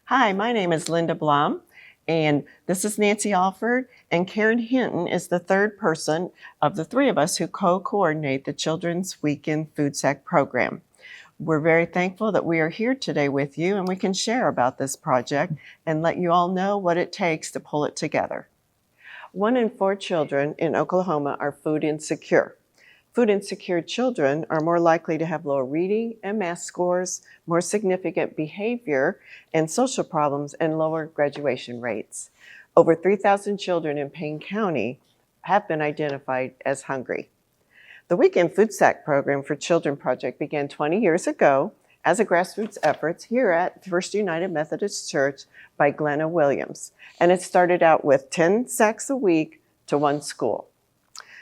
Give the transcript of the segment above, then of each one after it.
Hi, my name is Linda Blum, and this is Nancy Alford, and Karen Hinton is the third person of the three of us who co-coordinate the Children's Weekend Food Sack program. We're very thankful that we are here today with you and we can share about this project and let you all know what it takes to pull it together. 1 in 4 children in Oklahoma are food insecure. Food insecure children are more likely to have lower reading and math scores, more significant behavior and social problems, and lower graduation rates. Over 3,000 children in Payne County have been identified as hungry. The Weekend Food Sack Program for Children Project began 20 years ago as a grassroots effort here at First United Methodist Church by Glenna Williams, and it started out with 10 sacks a week to 1 school.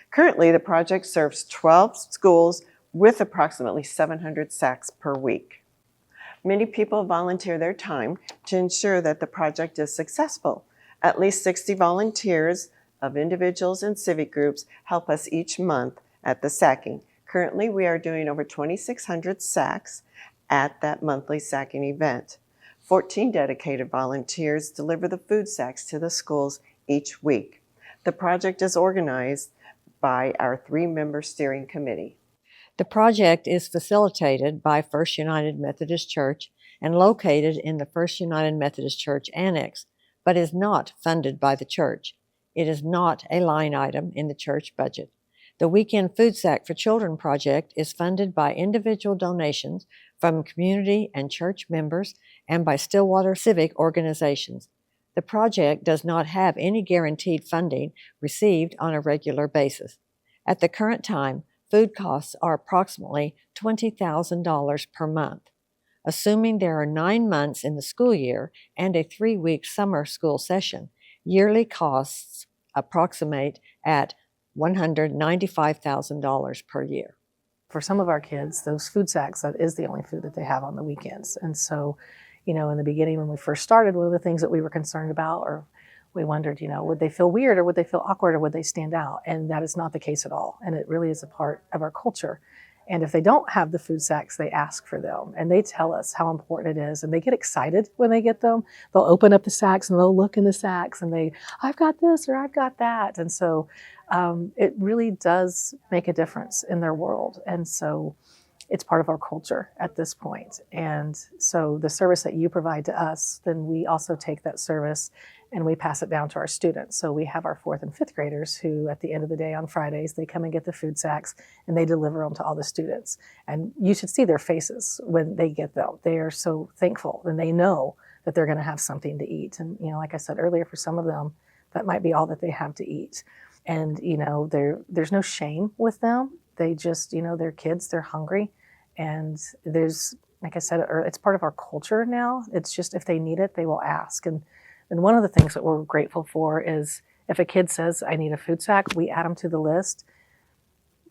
Currently, the project serves 12 schools with approximately 700 sacks per week. Many people volunteer their time to ensure that the project is successful. At least 60 volunteers of individuals and civic groups help us each month at the sacking. Currently, we are doing over 2,600 sacks at that monthly sacking event. 14 dedicated volunteers deliver the food sacks to the schools each week. The project is organized by our 3-member steering committee. The project is facilitated by First United Methodist Church and located in the First United Methodist Church Annex, but is not funded by the church. It is not a line item in the church budget. The Weekend Food Sack for Children project is funded by individual donations from community and church members and by Stillwater civic organizations. The project does not have any guaranteed funding received on a regular basis. At the current time, food costs are approximately $20,000 per month. Assuming there are 9 months in the school year and a 3-week summer school session, yearly costs approximate at $195,000 per year. For some of our kids, those food sacks, that is the only food that they have on the weekends. And so, in the beginning when we first started, one of the things that we were concerned about, or we wondered, would they feel weird or would they feel awkward or would they stand out? And that is not the case at all. And it really is a part of our culture. And if they don't have the food sacks, they ask for them and they tell us how important it is. And they get excited when they get them. They'll open up the sacks and they'll look in the sacks and I've got this or I've got that. And so it really does make a difference in their world. And so it's part of our culture at this point. And so the service that you provide to us, then we also take that service and we pass it down to our students. So we have our 4th and 5th graders who at the end of the day on Fridays, they come and get the food sacks and they deliver them to all the students. And you should see their faces when they get them. They are so thankful and they know that they're going to have something to eat. And, like I said earlier, for some of them, that might be all that they have to eat. And, there's no shame with them. They just, they're kids, they're hungry. And there's, like I said, it's part of our culture now. It's just if they need it, they will ask. And one of the things that we're grateful for is if a kid says, I need a food sack, we add them to the list.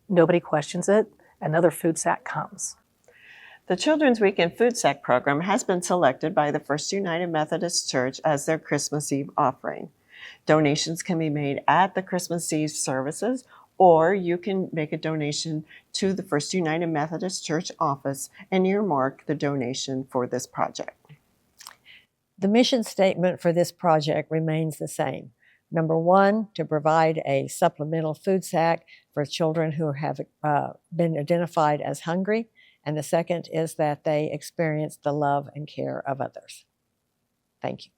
Nobody questions it. Another food sack comes. The Children's Weekend Food Sack Program has been selected by the First United Methodist Church as their Christmas Eve offering. Donations can be made at the Christmas Eve services, or you can make a donation to the First United Methodist Church office and earmark the donation for this project. The mission statement for this project remains the same. Number 1, to provide a supplemental food sack for children who have been identified as hungry. And the second is that they experience the love and care of others. Thank you.